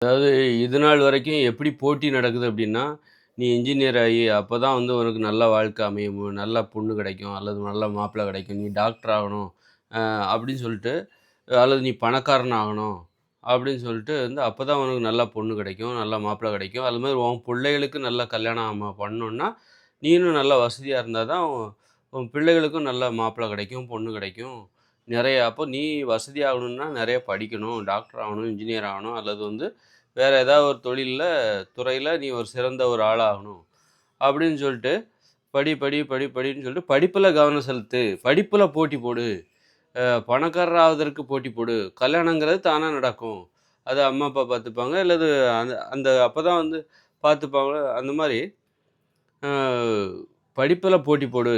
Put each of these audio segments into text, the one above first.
அதாவது இது நாள் வரைக்கும் எப்படி போட்டி நடக்குது அப்படின்னா, நீ இன்ஜினியர் ஆயி அப்பதான் வந்து உனக்கு நல்ல வாழ்க்கை அமையும். நல்ல பொண்ணு கிடைக்கும். அல்லது நல்ல மாப்பிள்ளை கிடைக்கும். நீ டாக்டர் ஆகணும். அப்படின்னு சொல்லிட்டு, அல்லது நீ பணக்காரன் ஆகணும். அப்படின்னு சொல்லிட்டு வந்து அப்பதான் உனக்கு நல்ல பொண்ணு கிடைக்கும். நல்ல மாப்பிள்ளை கிடைக்கும். அது மாரி உன் பிள்ளைகளுக்கு நல்ல கல்யாணம் பண்ணணும்னா, நீனும் நல்ல வசதியா இருந்தா தான் உன் உன் பிள்ளைகளுக்கும் நல்ல மாப்பிள்ளை கிடைக்கும், பொண்ணு கிடைக்கும். நெறைய அப்போ நீ வசதி ஆகணும்னா நெறைய படிக்கணும். டாக்டர் ஆகணும், இன்ஜினியர் ஆகணும். அல்லது வந்து வேற ஏதாவது ஒரு துறையில நீ ஒரு சிறந்த ஒரு ஆளாகணும். அப்படின்னு சொல்லிட்டு, படி, படி, படி, படின்னு சொல்லிட்டு படிப்புல கவனம் செலுத்து. படிப்புல போட்டி போடு. பணக்காரர் ஆவதற்கு போட்டி போடு. கல்யாணங்கிறது தானா நடக்கும். அது அம்மா, அப்பா பார்த்துப்பாங்க. அல்லது அந்த அந்த அப்பதான் வந்து பார்த்துப்பாங்க. அந்த மாரி அ படிப்புல போட்டி போடு.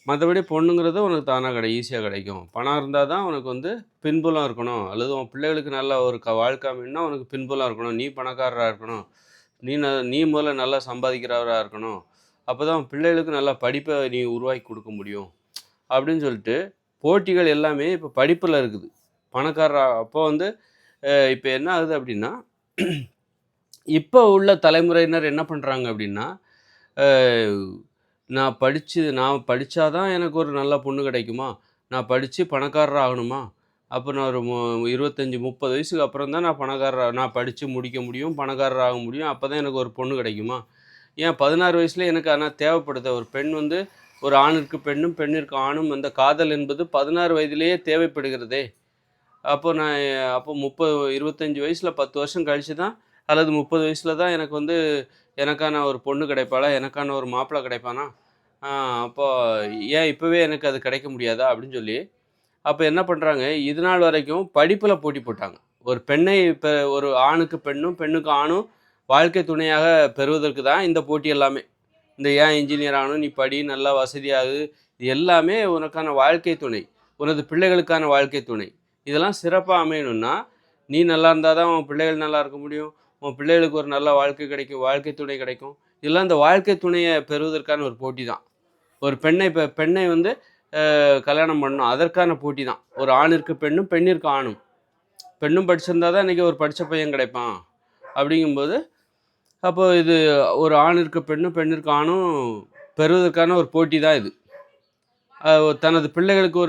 மத்தபடி பொண்ணுங்கிறது உனக்கு தானா ஈஸியா கிடைக்கும். பணம் இருந்தா தான் உனக்கு வந்து பின்புலம் இருக்கணும். அல்லது உன் பிள்ளைகளுக்கு நல்ல ஒரு வாழ்க்கை அமையணும்னா, உனக்கு பின்புலம் இருக்கணும். நீ பணக்காரரா இருக்கணும். நீ முதல்ல நல்லா சம்பாதிக்கிறவரா இருக்கணும். அப்பதான் உன் பிள்ளைகளுக்கு நல்ல படிப்ப நீ உருவாக்கி குடுக்க முடியும். அப்படின்னு சொல்லிட்டு, போட்டிகள் எல்லாமே இப்ப படிப்புல இருக்குது. அப்போ வந்து இப்ப என்ன ஆகுது அப்படின்னா, இப்ப உள்ள தலைமுறையினர் என்ன பண்றாங்க அப்படின்னா, அ நான் படிச்சா தான் எனக்கு ஒரு நல்ல பொண்ணு கிடைக்குமா? நான் படிச்சு பணக்காரர் ஆகணுமா? அப்ப நான் ஒரு 25, 30 வயசுக்கு அப்புறம் தான் நான் படிச்சு முடிக்க முடியும். பணக்காரர் ஆக முடியும். அப்பதான் எனக்கு ஒரு பொண்ணு கிடைக்குமா? ஏன் 16 வயசுல எனக்கு ஆனா தேவைப்படுது. ஒரு பெண் வந்து ஒரு ஆணிற்கு பெண்ணும், பெண்ணிற்கு ஆணும் அந்த காதல் என்பது 16 வயதிலேயே தேவைப்படுகிறதே! அப்போ நான் அப்போ 25 வயசுல 10 வருஷம் கழிச்சு தான் அல்லது 30 வயசுல தான் எனக்கு வந்து எனக்கான ஒரு பொண்ணு கிடைப்பாளா? எனக்கான ஒரு மாப்பிள்ளை கிடைப்பானா? ஆ அப்போ ஏன் இப்பவே எனக்கு அது கிடைக்க முடியாதா? அப்படின்னு சொல்லி, அப்ப என்ன பண்றாங்க, இது நாள் வரைக்கும் படிப்புல போட்டி போட்டாங்க. ஒரு பெண்ணை இப்ப ஒரு ஆணுக்கு பெண்ணும், பெண்ணுக்கு ஆணும் வாழ்க்கை துணையாக பெறுவதற்கு தான் இந்த போட்டி எல்லாமே. இந்த ஏன் இன்ஜினியர் ஆகணும்? நீ படி, நல்லா வசதியாகு. இது எல்லாமே உனக்கான வாழ்க்கை துணை. உனது பிள்ளைகளுக்கான வாழ்க்கை துணை. இதெல்லாம் சிறப்பா அமையணும்னா, நீ நல்லா இருந்தா தான் உன் பிள்ளைகள் நல்லா இருக்க முடியும். உன் பிள்ளைகளுக்கு ஒரு நல்ல வாழ்க்கை கிடைக்கும். வாழ்க்கை துணை கிடைக்கும். இதெல்லாம் இந்த வாழ்க்கை துணைய பெறுவதற்கான ஒரு போட்டி தான். ஒரு பெண்ணை வந்து கல்யாணம் பண்ணணும். அதற்கான போட்டி தான். ஒரு ஆணிற்கு பெண்ணும், பெண்ணிற்கு ஆணும். பெண்ணும் படிச்சிருந்தா தான் இன்னைக்கு ஒரு படிச்ச பையன் கிடைப்பான். அப்படிங்கும்போது, அப்போ இது ஒரு ஆணிற்கு பெண்ணும், பெண்ணிற்கு ஆணும் பெறுவதற்கான ஒரு போட்டி தான் இது. தனது பிள்ளைகளுக்கு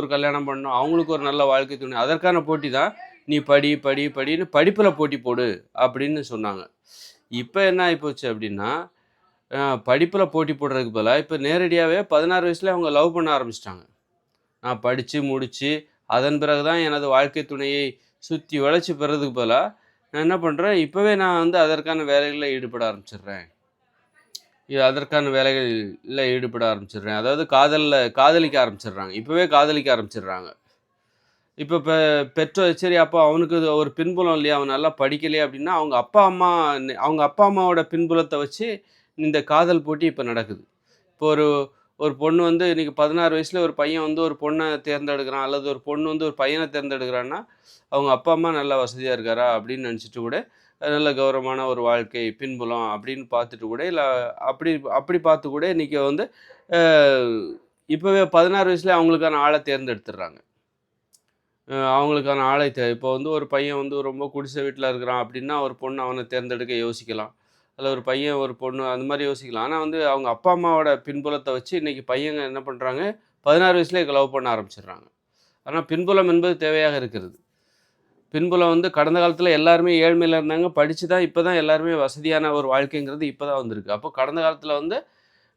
ஒரு கல்யாணம் பண்ணணும். அவங்களுக்கு ஒரு நல்ல வாழ்க்கை துணை. அதற்கான போட்டி தான். நீ படி, படி, படின்னு படிப்புல போட்டி போடு அப்படின்னு சொன்னாங்க. இப்ப என்ன ஆயிப்போச்சு அப்படின்னா, அ படிப்புல போட்டி போடுறதுக்கு பதிலா, இப்ப நேரடியாவே 16 வயசுலயே அவங்க லவ் பண்ண ஆரம்பிச்சுட்டாங்க. நான் படிச்சு, முடிச்சு, அதன் பிறகு தான் எனது வாழ்க்கை துணையை சுத்தி வளைச்சு பெறதுக்கு பதிலா, நான் என்ன பண்றேன், இப்பவே நான் வந்து அதற்கான வேலைகள்ல ஈடுபட ஆரம்பிச்சுடுறேன். அதற்கான வேலைகள்ல ஈடுபட ஆரம்பிச்சுடுறேன். அதாவது காதலிக்க ஆரம்பிச்சுடுறாங்க. இப்பவே காதலிக்க ஆரம்பிச்சுடுறாங்க. இப்ப பெற்றோர் சரி அப்போ அவனுக்கு இது ஒரு பின்புலம் இல்லையா? அவன் நல்லா படிக்கலையே அப்படின்னா, அவங்க அப்பா, அம்மாவோட பின்புலத்த வச்சு இந்த காதல் போட்டி இப்ப நடக்குது. இப்போ ஒரு ஒரு பொண்ணு வந்து இன்னைக்கு 16 வயசுல ஒரு பையன் வந்து ஒரு பொண்ண தேர்ந்தெடுக்கிறான், அல்லது ஒரு பொண்ணு வந்து ஒரு பையன தேர்ந்தெடுக்கிறான்னா, அவங்க அப்பா, அம்மா நல்லா வசதியா இருக்காரா? அப்படின்னு நினைச்சுட்டு கூட, நல்ல கௌரவமான ஒரு வாழ்க்கை, பின்புலம் அப்படின்னு பார்த்துட்டு கூட, இல்ல அப்படி அப்படி பார்த்து கூட இன்னைக்கு வந்து அ இப்பவே 16 வயசுலயே அவங்களுக்கான ஆள தேர்ந்தெடுத்துடுறாங்க. அவங்களுக்கான ஆளை இப்போ வந்து ஒரு பையன் வந்து ரொம்ப குடிசை வீட்ல இருக்கிறான் அப்படின்னா, ஒரு பொண்ணு அவன தேர்ந்தெடுக்க யோசிக்கலாம். இல்ல ஒரு பையன், ஒரு பொண்ணு அந்த மாரி யோசிக்கலாம். ஆனா வந்து அவங்க அப்பா, அம்மாவோட பின்புலத்த வச்சு இன்னைக்கு பையங்க என்ன பண்றாங்க, 16 வயசுலயே லவ் பண்ண ஆரம்பிச்சுடுறாங்க. ஆனா பின்புலம் என்பது தேவையாக இருக்கிறது. பின்புலம் வந்து கடந்த காலத்துல எல்லாருமே ஏழ்மையில இருந்தாங்க. படிச்சு தான் இப்ப தான் எல்லாருமே வசதியான ஒரு வாழ்க்கைங்கிறது இப்ப தான் வந்திருக்கு. அப்போ கடந்த காலத்துல வந்து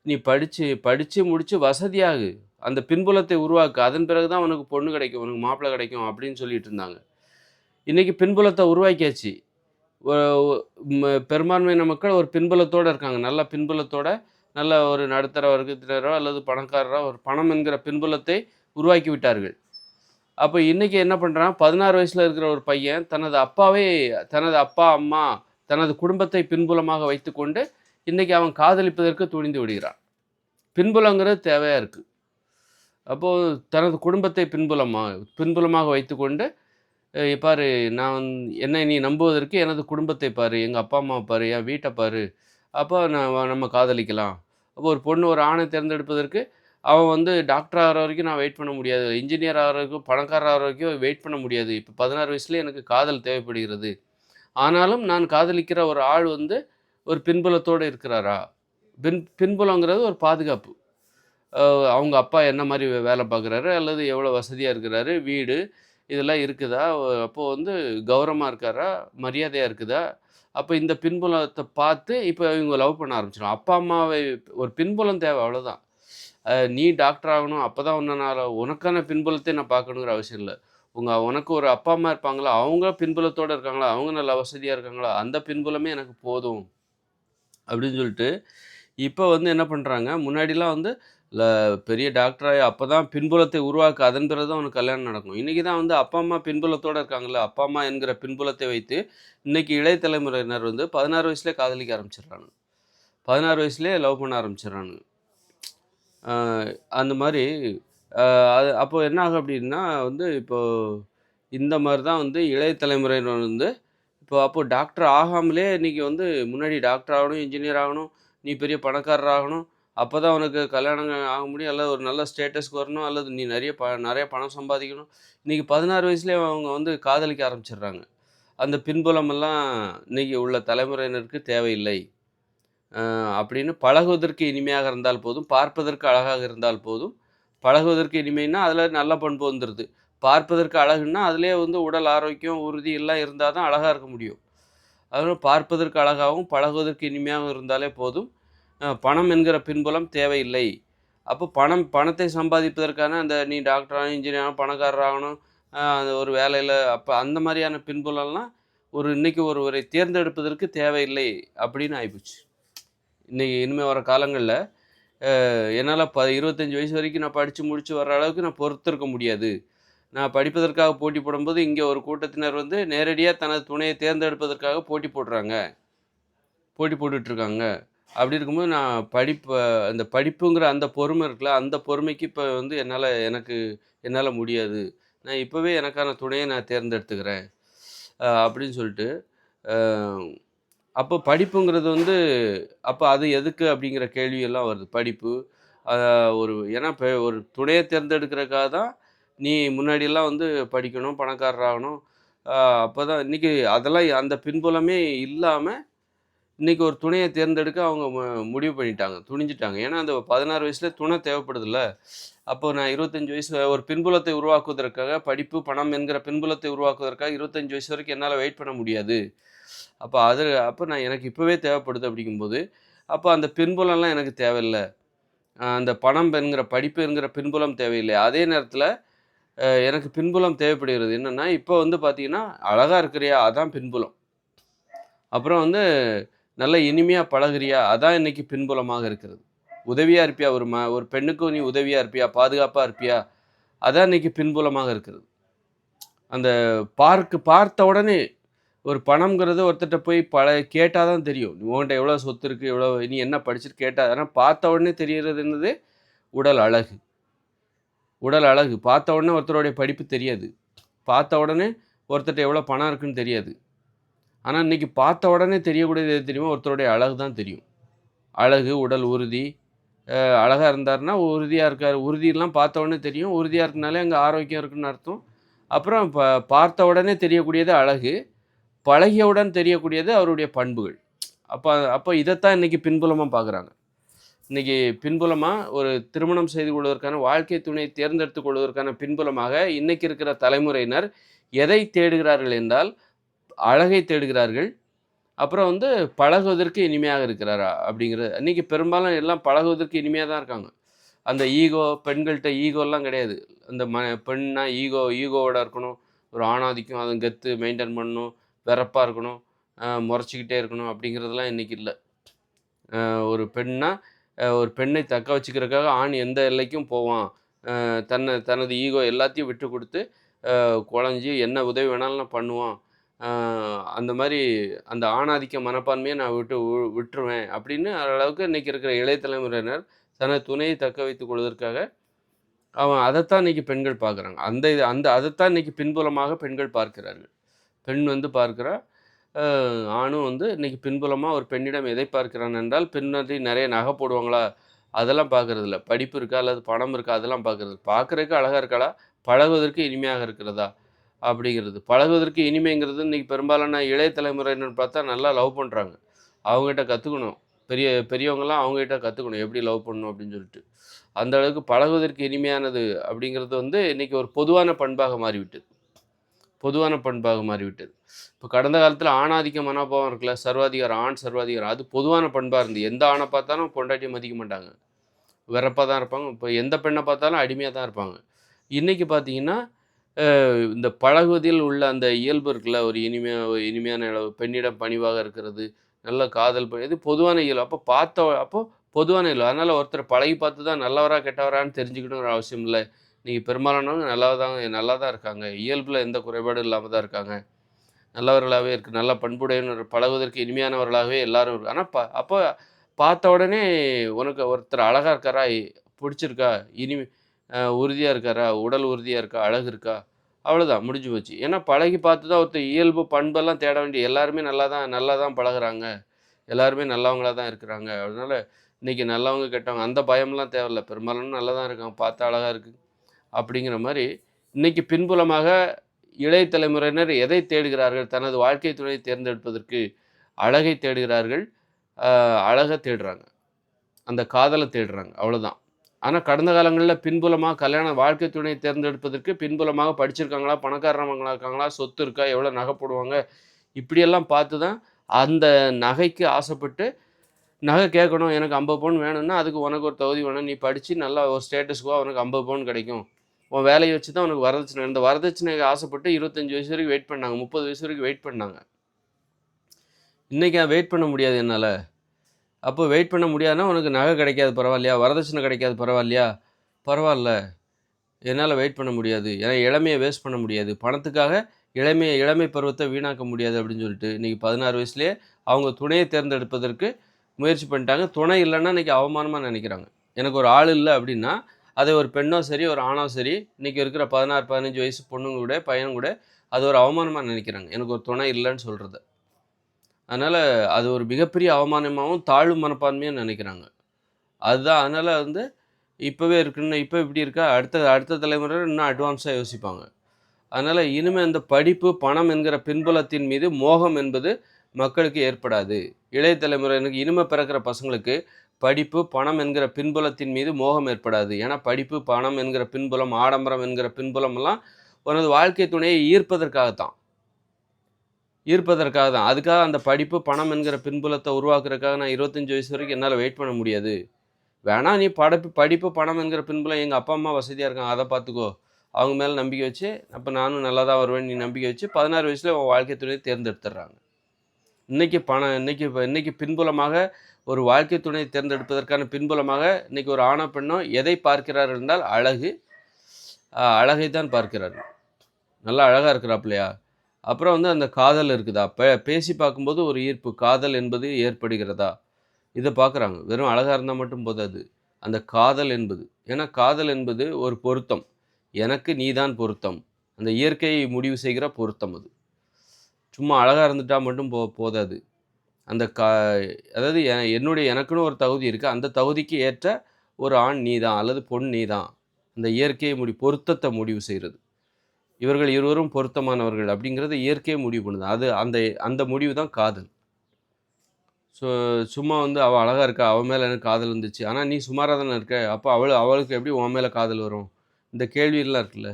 நீ படிச்சு படிச்சு முடிச்சு வசதியாகு. அந்த பின்புலத்தை உருவாக்கு. அதன் பிறகு தான் உனக்கு பொண்ணு கிடைக்கும். உனக்கு மாப்பிள்ளை கிடைக்கும் அப்படின்னு சொல்லிட்டு இருந்தாங்க. இன்னைக்கு பின்புலத்த உருவாக்கியாச்சு. ஒ ஒ பெரும்பான்மையான மக்கள் ஒரு பின்புலத்தோட இருக்காங்க. நல்ல பின்புலத்தோட, நல்ல ஒரு நடுத்தர வர்க்கத்தினரோ அல்லது பணக்காரரோ ஒரு பணம் என்கிற பின்புலத்தை உருவாக்கி விட்டார்கள். அப்ப இன்னைக்கு என்ன பண்றான், 16 வயசுல இருக்கிற ஒரு பையன் தனது அப்பா, அம்மா, தனது குடும்பத்தை பின்புலமாக வைத்துக்கொண்டு, இன்னைக்கு அவன் காதலிப்பதற்கு துணிந்து விடுகிறான். பின்புலங்கிறது தேவையா இருக்கு. அப்போ தனது குடும்பத்தை பின்புலமாக வைத்துக்கொண்டு, பாரு என்னை நீ நம்புவதற்கு எனது குடும்பத்தை பாரு, எங்க அப்பா, அம்மாவ பாரு, என் வீட்ட பாரு. அப்போ நம்ம காதலிக்கலாம். அப்போ ஒரு பொண்ணு ஒரு ஆணை தேர்ந்தெடுப்பதற்கு, அவன் வந்து டாக்டர் ஆகுற வரைக்கும் நான் வெயிட் பண்ண முடியாது. இன்ஜினியர் ஆகுற வரைக்கும், பணக்காரர் ஆகுற வரைக்கும் வெயிட் பண்ண முடியாது. இப்ப 16 வயசுலயே எனக்கு காதல் தேவைப்படுகிறது. ஆனாலும் நான் காதலிக்கிற ஒரு ஆள் வந்து ஒரு பின்புலத்தோடு இருக்கிறாரா? பின்புலங்கிறது ஒரு பாதுகாப்பு. அவங்க அப்பா என்ன மாரி வேலை பார்க்குறாரு, அல்லது எவ்வளோ வசதியா இருக்கிறாரு, வீடு இதெல்லாம் இருக்குதா? அப்போ வந்து கௌரவமா இருக்காரா? மரியாதையா இருக்குதா? அப்போ இந்த பின்புலத்த பார்த்து இப்போ இவங்க லவ் பண்ண ஆரம்பிச்சுருவாங்க. அப்பா, அம்மாவை ஒரு பின்புலம் தேவை அவ்வளோதான். நீ டாக்டர் ஆகணும், அப்பதான் உன்னால உனக்கான பின்புலத்தை நான் பார்க்கணுங்கிற அவசியம் இல்ல. உனக்கு ஒரு அப்பா, அம்மா இருப்பாங்களா, அவங்க பின்புலத்தோட இருக்காங்களா, அவங்க நல்ல வசதியா இருக்காங்களா, அந்த பின்புலமே எனக்கு போதும். அப்படின்னு சொல்லிட்டு, இப்ப வந்து என்ன பண்றாங்க, முன்னாடிலாம் வந்து ல பெரிய டாக்டர் ஆயி அப்பதான் பின்புலத்தை உருவாக்க அதன் பிறகு தான் உனக்கு கல்யாணம் நடக்கும். இன்னைக்கு தான் வந்து அப்பா, அம்மா பின்புலத்தோட இருக்காங்கல்ல, அப்பா, அம்மா என்கிற பின்புலத்தை வைத்து, இன்னைக்கு இளைய தலைமுறையினர் வந்து 16 வயசுலயே காதலிக்க ஆரம்பிச்சுடுறானுங்க. 16 வயசுலயே லவ் பண்ண ஆரம்பிச்சுடுறானுங்க. அ அந்த மாரி அ அது அப்போ என்ன ஆகும் அப்டின்னா வந்து, இப்போ இந்த மாரி தான் வந்து இளைய தலைமுறையினர் வந்து இப்போ அப்போ டாக்டர் ஆகாமலே இன்னைக்கு வந்து முன்னாடி டாக்டர் ஆகணும், இன்ஜினியர் ஆகணும், நீ பெரிய பணக்காரர் ஆகணும். அப்பதான் உனக்கு கல்யாணம் ஆக முடியும். அல்லது ஒரு நல்ல ஸ்டேட்டஸ்க்கு வரணும். அல்லது நீ நெறைய பணம் சம்பாதிக்கணும். இன்னைக்கு 16 வயசுலயே அவங்க வந்து காதலிக்க ஆரம்பிச்சுடுறாங்க. அந்த பின்புலமெல்லாம் இன்னைக்கு உள்ள தலைமுறையினருக்கு தேவையில்லை. அப்படின்னு பழகுவதற்கு இனிமையாக இருந்தால் போதும், பார்ப்பதற்கு அழகாக இருந்தால் போதும். பழகுவதற்கு இனிமைன்னா, அதில நல்ல பண்பு வந்துருது. பார்ப்பதற்கு அழகுன்னா, அதிலேயே வந்து உடல் ஆரோக்கியம், உறுதி எல்லாம் இருந்தா தான் அழகா இருக்க முடியும். அதனால பார்ப்பதற்கு அழகாகவும், பழகுவதற்கு இனிமையாகவும் இருந்தாலே போதும். பணம் என்கிற பின்புலம் தேவையில்லை. அப்போ பணத்தை சம்பாதிப்பதற்கான அந்த நீ டாக்டர் ஆகணும், இன்ஜினியர் ஆகணும், பணக்காரர் ஆகணும், அந்த ஒரு வேலையில அப்ப அந்த மாரியான பின்புலம்லாம் இன்னைக்கு ஒருவரை தேர்ந்தெடுப்பதற்கு தேவையில்லை அப்படின்னு ஆயிப்போச்சு. இன்னைக்கு இனிமே வர காலங்கள்ல, என்னால 25 வயசு வரைக்கும் நான் படிச்சு முடிச்சு வர்ற அளவுக்கு நான் பொறுத்திருக்க முடியாது. நான் படிப்பதற்காக போட்டி போடும்போது, இங்க ஒரு கூட்டத்தினர் வந்து நேரடியா தனது துணையை தேர்ந்தெடுப்பதற்காக போட்டி போடுறாங்க. போட்டி போட்டுட்டு இருக்காங்க. அப்படி இருக்கும்போது நான் அந்த படிப்புங்கிற அந்த பொறுமை இருக்குல்ல, அந்த பொறுமைக்கு இப்ப வந்து என்னால முடியாது. நான் இப்பவே எனக்கான துணைய நான் தேர்ந்தெடுத்துக்கிறேன். அப்படின்னு சொல்லிட்டு, அ அப்போ படிப்புங்கிறது வந்து அப்ப அது எதுக்கு அப்படிங்கிற கேள்வியெல்லாம் வருது. படிப்பு, அ ஏன்னா இப்ப ஒரு துணைய தேர்ந்தெடுக்கிறதுக்காக தான், நீ முன்னாடிலாம் வந்து படிக்கணும், பணக்காரர் ஆகணும். அ அப்பதான் இன்னைக்கு அதெல்லாம் அந்த பின்புலமே இல்லாம, இன்னைக்கு ஒரு துணைய தேர்ந்தெடுக்க அவங்க முடிவு பண்ணிட்டாங்க. துணிஞ்சுட்டாங்க. ஏன்னா அந்த 16 வயசுல துணை தேவைப்படுதுல்ல. அப்போ நான் 25 வயசு ஒரு பின்புலத்தை உருவாக்குவதற்காக, படிப்பு, பணம் என்கிற பின்புலத்தை உருவாக்குவதற்காக 25 வயசு வரைக்கும் என்னால வெயிட் பண்ண முடியாது. அப்ப நான் எனக்கு இப்பவே தேவைப்படுது அப்படிங்கும்போது, அப்ப அந்த பின்புலம்லாம் எனக்கு தேவையில்ல. அந்த பணம் என்கிற படிப்பு என்கிற பின்புலம் தேவையில்லை. அதே நேரத்தில எனக்கு பின்புலம் தேவைப்படுகிறது. என்னன்னா, இப்ப வந்து பார்த்தீங்கன்னா, அழகா இருக்கிறியா? அதான் பின்புலம். அப்புறம் வந்து நல்லா இனிமையா பழகுறியா? அதான் இன்னைக்கு பின்புலமாக இருக்கிறது. உதவியா இருப்பியா? ஒரு பெண்ணுக்கு நீ உதவியா இருப்பியா? பாதுகாப்பா இருப்பியா? அதான் இன்னைக்கு பின்புலமாக இருக்கிறது. அந்த பார்த்த உடனே ஒரு பணம்ங்கிறது ஒருத்தர்ட்ட போய் கேட்டா தான் தெரியும். உன்ட்ட எவ்வளோ சொத்து இருக்கு? நீ என்ன படிச்சிருக்க? கேட்டா ஆனா பார்த்த உடனே தெரியறது என்னது? உடல் அழகு. உடல் அழகு. பார்த்த உடனே ஒருத்தருடைய படிப்பு தெரியாது. பார்த்த உடனே ஒருத்தர்ட்ட எவ்வளோ பணம் இருக்குன்னு தெரியாது. ஆனா இன்னைக்கு பார்த்த உடனே தெரியக்கூடியது எது தெரியுமா? ஒருத்தருடைய அழகு தான் தெரியும். அழகு, உடல் உறுதி. அழகா இருந்தாருன்னா உறுதியா இருக்காரு. உறுதியெல்லாம் பார்த்த உடனே தெரியும். உறுதியா இருக்கனாலே அங்க ஆரோக்கியம் இருக்குன்னு அர்த்தம். அப்புறம் பார்த்த உடனே தெரியக்கூடியது அழகு. பழகியவுடன் தெரியக்கூடியது அவருடைய பண்புகள். அப்ப அப்ப இதத்தான் இன்னைக்கு பின்புலமா பார்க்குறாங்க. இன்னைக்கு பின்புலமா ஒரு திருமணம் செய்து கொள்வதற்கான வாழ்க்கை துணையை தேர்ந்தெடுத்துக் கொள்வதற்கான பின்புலமாக இன்னைக்கு இருக்கிற தலைமுறையினர் எதை தேடுகிறார்கள் என்றால், அழகை தேடுகிறார்கள். அப்புறம் வந்து பழகுவதற்கு இனிமையாக இருக்கிறாரா? அப்படிங்கிறது. இன்னைக்கு பெரும்பாலும் எல்லாம் பழகுவதற்கு இனிமையா தான் இருக்காங்க. அந்த பெண்கள்ட்ட ஈகோலாம் கிடையாது. அந்த பெண்ணா ஈகோவோட இருக்கணும். ஒரு ஆணாதிக்கம், அது கெத்து மெயின்டெயின் பண்ணணும். வெறப்பா இருக்கணும். மொறச்சுக்கிட்டே இருக்கணும் அப்படிங்கிறதெல்லாம் இன்னைக்கு இல்ல. ஒரு பெண்ணை தக்க வச்சுக்கிறதுக்காக ஆண் எந்த எல்லைக்கும் போவான். தனது ஈகோ எல்லாத்தையும் விட்டு குடுத்து, கொழஞ்சு என்ன உதவி வேணாலும் நான் பண்ணுவான். அந்த மாரி அந்த ஆணாதிக்க மனப்பான்மைய நான் விட்டுருவேன் அப்படின்னு அளவுக்கு இன்னைக்கு இருக்கிற இளைய தலைமுறையினர் தனது துணையை தக்க வைத்துக் கொள்வதற்காக, அதத்தான் இன்னைக்கு பெண்கள் பார்க்குறாங்க. அதத்தான் இன்னைக்கு பின்புலமாக பெண்கள் பார்க்கிறார்கள். பெண் வந்து பார்க்கிறா. ஆணும் வந்து இன்னைக்கு பின்புலமா ஒரு பெண்ணிடம் எதை பார்க்கிறான் என்றால், பெண் வந்து நெறைய நகை போடுவாங்களா? அதெல்லாம் பார்க்கறதில்ல. படிப்பு இருக்கா? அல்லது பணம் இருக்கா? அதெல்லாம் பார்க்கறதில்ல. பார்க்கறதுக்கு அழகா இருக்காளா? பழகுவதற்கு இனிமையாக இருக்கிறதா? அப்படிங்கிறது. பழகுவதற்கு இனிமைங்கிறது இன்றைக்கி பெரும்பாலான இளைய தலைமுறையினர் பார்த்தா நல்லா லவ் பண்ணுறாங்க. அவங்ககிட்ட கற்றுக்கணும். பெரியவங்கலாம் அவங்ககிட்ட கற்றுக்கணும் எப்படி லவ் பண்ணணும் அப்படின்னு சொல்லிட்டு. அந்த அளவுக்கு பழகுவதற்கு இனிமையானது அப்படிங்கிறது வந்து இன்றைக்கி ஒரு பொதுவான பண்பாக மாறிவிட்டது. பொதுவான பண்பாக மாறிவிட்டது. இப்போ கடந்த காலத்தில் ஆணாதிக்க மனோபாவம் இருக்குல்ல, சர்வாதிகாரம், ஆண் சர்வாதிகாரம், அது பொதுவான பண்பாக இருந்தது. எந்த ஆணை பார்த்தாலும் பொண்டாட்டியை மதிக்க மாட்டாங்க. வெறப்பா தான் இருப்பாங்க. இப்போ எந்த பெண்ணை பார்த்தாலும் அடிமையாக தான் இருப்பாங்க. இன்றைக்கி பார்த்தீங்கன்னா, இந்த பழகுவதில் உள்ள அந்த இயல்பு இருக்குல்ல, ஒரு இனிமையான அளவு, பெண்ணிடம் பணிவாக இருக்கிறது, நல்ல காதல் இது பொதுவான இயல்பு. அப்போ பொதுவான இயல்பு. அதனால் ஒருத்தர் பழகி பார்த்து தான் நல்லவரா, கெட்டவரான்னு தெரிஞ்சுக்கணுங்கிற அவசியம் இல்ல. இன்னைக்கு பெரும்பாலானவங்க நல்லா தான் இருக்காங்க. இயல்புல எந்த குறைபாடும் இல்லாம தான் இருக்காங்க. நல்லவர்களாவே நல்ல பண்புடையவர், பழகுவதற்கு இனிமையானவர்களாகவே எல்லாரும் இருக்கு. ஆனா அப்போ பார்த்த உடனே உனக்கு ஒருத்தர் அழகா இருக்காரா? புடிச்சிருக்கா? உறுதியா இருக்காரா? உடல் உறுதியா இருக்கா? அழகு இருக்கா? அவ்வளோதான் முடிஞ்சு போச்சு. ஏன்னா பழகி பார்த்து தான் ஒருத்தர் இயல்பு, பண்பெல்லாம் தேட எல்லாருமே நல்லா தான் பழகுறாங்க. எல்லாருமே நல்லவங்களா தான் இருக்கிறாங்க. அதனால இன்னைக்கு நல்லவங்க, கெட்டவங்க அந்த பயம்லாம் தேவையில்ல. பெரும்பாலான நல்லா தான் இருக்காங்க. பார்த்தா அழகா இருக்கு. அப்படிங்கிற மாதிரி இன்னைக்கு பின்புலமாக இளைய தலைமுறையினர் எதை தேடுகிறார்கள்? தனது வாழ்க்கை துணையை தேர்ந்தெடுப்பதற்கு அழகை தேடுகிறார்கள். அழகை தேடுறாங்க. அந்த காதலை தேடுறாங்க. அவ்வளோதான். ஆனால் கடந்த காலங்களில் பின்புலமாக வாழ்க்கை துணையை தேர்ந்தெடுப்பதற்கு பின்புலமாக படிச்சிருக்காங்களா, பணக்காரவங்களா இருக்காங்களா, சொத்து இருக்கா, எவ்வளோ நகை போடுவாங்க, இப்படியெல்லாம் பார்த்து தான் அந்த நகைக்கு ஆசைப்பட்டு நகை கேட்கணும். எனக்கு 50 பவுன் வேணும்னா அதுக்கு உனக்கு ஒரு தகுதி வேணும். நீ படித்து நல்லா ஒரு ஸ்டேட்டஸ்க்கோ உனக்கு 50 பவுன் கிடைக்கும். உன் வேலையை வச்சு தான் உனக்கு வரதட்சணை. இந்த வரதட்சணைக்கு ஆசைப்பட்டு 25 வயசு வரைக்கும் வெயிட் பண்ணாங்க. 30 வயசு வரைக்கும் வெயிட் பண்ணாங்க. இன்றைக்கி வெயிட் பண்ண முடியாது என்னால். அப்போ வெயிட் பண்ண முடியாதுன்னா உனக்கு நகை கிடைக்காது பரவாயில்லையா, வரதட்சணை கிடைக்காது பரவாயில்லையா, பரவாயில்ல, என்னால் வெயிட் பண்ண முடியாது, ஏன்னா இளமையை வேஸ்ட் பண்ண முடியாது, பணத்துக்காக இளமை பருவத்தை வீணாக்க முடியாது அப்படின்னு சொல்லிட்டு இன்றைக்கி 16 வயசுலேயே அவங்க துணையை தேர்ந்தெடுப்பதற்கு முயற்சி பண்ணிட்டாங்க. துணை இல்லைன்னா இன்றைக்கி அவமானமாக நினைக்கிறாங்க. எனக்கு ஒரு ஆள் இல்லை அப்படின்னா அதை ஒரு பெண்ணோ சரி, ஒரு ஆணோ சரி, இன்றைக்கி இருக்கிற 16, 15 வயசு பொண்ணுங்க கூட, பையன் கூட அது ஒரு அவமானமாக நினைக்கிறாங்க. எனக்கு ஒரு துணை இல்லைன்னு சொல்கிறத. அதனால் அது ஒரு மிகப்பெரிய அவமானமாகவும் தாழ்வு மனப்பான்மையாக நினைக்கிறாங்க. அதுதான். அதனால் வந்து இப்போவே இருக்குன்னு இப்போ இப்படி இருக்கா, அடுத்த தலைமுறையில் இன்னும் அட்வான்ஸாக யோசிப்பாங்க. அதனால் இனிமேல் இந்த படிப்பு, பணம் என்கிற பின்புலத்தின் மீது மோகம் என்பது மக்களுக்கு ஏற்படாது. இளைய தலைமுறையினருக்கு இனிமேல் பிறக்கிற பசங்களுக்கு படிப்பு, பணம் என்கிற பின்புலத்தின் மீது மோகம் ஏற்படாது. ஏன்னா படிப்பு, பணம் என்கிற பின்புலம், ஆடம்பரம் என்கிற பின்புலமெல்லாம் உனது வாழ்க்கை துணையை ஈர்ப்பதற்காகத்தான். அதுக்காக அந்த படிப்பு, பணம் என்கிற பின்புலத்தை உருவாக்குறதுக்காக நான் 25 வயசு வரைக்கும் என்னால் வெயிட் பண்ண முடியாது. வேணா நீ படிப்பு, பணம் என்கிற பின்புலம், எங்கள் அப்பா அம்மா வசதியாக இருக்காங்க, அதை பார்த்துக்கோ. அவங்க மேலே நம்பிக்கை வச்சு, அப்போ நானும் நல்லா தான் வருவேன் நீ நம்பிக்கை வச்சு 16 வயசில் உன் வாழ்க்கை துணையை தேர்ந்தெடுத்துடுறாங்க. இன்னைக்கு பின்புலமாக ஒரு வாழ்க்கை துணையை தேர்ந்தெடுப்பதற்கான பின்புலமாக இன்னைக்கு ஒரு ஆணோ பெண்ணோ எதை பார்க்கிறார்கள் என்றால் அழகை தான் பார்க்கிறார்கள். நல்லா அழகாக இருக்கிறாப்லையா. அப்புறம் வந்து அந்த காதல் இருக்குதா, பேசி பார்க்கும்போது ஒரு ஈர்ப்பு, காதல் என்பது ஏற்படுகிறதா, இதை பார்க்குறாங்க. வெறும் அழகாக இருந்தால் மட்டும் போதாது, அந்த காதல் என்பது. ஏன்னா காதல் என்பது ஒரு பொருத்தம். எனக்கு நீதான் பொருத்தம். அந்த இயற்கையை முடிவு செய்கிற பொருத்தம் அது. சும்மா அழகாக இருந்துட்டால் மட்டும் போதாது. அந்த அதாவது எனக்குன்னு ஒரு தகுதி இருக்குது. அந்த தகுதிக்கு ஏற்ற ஒரு ஆண் நீ தான் அல்லது பொன் நீ தான். அந்த இயற்கையை பொருத்தத்தை முடிவு செய்கிறது. இவர்கள் இருவரும் பொருத்தமானவர்கள் அப்படிங்கிறத இயற்கையை முடிவு பண்ணுது. அது அந்த முடிவு தான் காதல். ஸோ சும்மா வந்து அவள் அழகாக இருக்கா, அவள் மேலே எனக்கு காதல் வந்துச்சு, ஆனால் நீ சுமாராக தானே இருக்க, அப்போ அவளுக்கு எப்படி உன் மேலே காதல் வரும்? இந்த கேள்வியெல்லாம் இருக்குல்ல,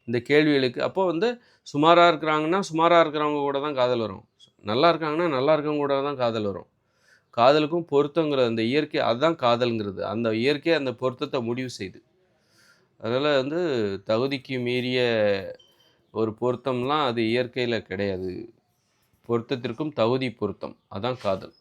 இந்த கேள்விகளுக்கு அப்போ வந்து சுமாராக இருக்கிறாங்கன்னா சுமாராக இருக்கிறவங்க கூட தான் காதல் வரும். நல்லா இருக்காங்கன்னா நல்லா இருக்கவங்க கூட தான் காதல் வரும். காதலுக்கும் பொருத்தங்கிறது அந்த இயற்கை, அதுதான் காதல்ங்கிறது. அந்த இயற்கை அந்த பொருத்தத்தை முடிவு செய்யுது. அதனால் வந்து தகுதிக்கு மீறிய ஒரு பொருத்தம்லாம் அது இயற்கையில் கிடையாது. பொருத்தத்திற்கும் தகுதி பொருத்தம், அதான் காதல்.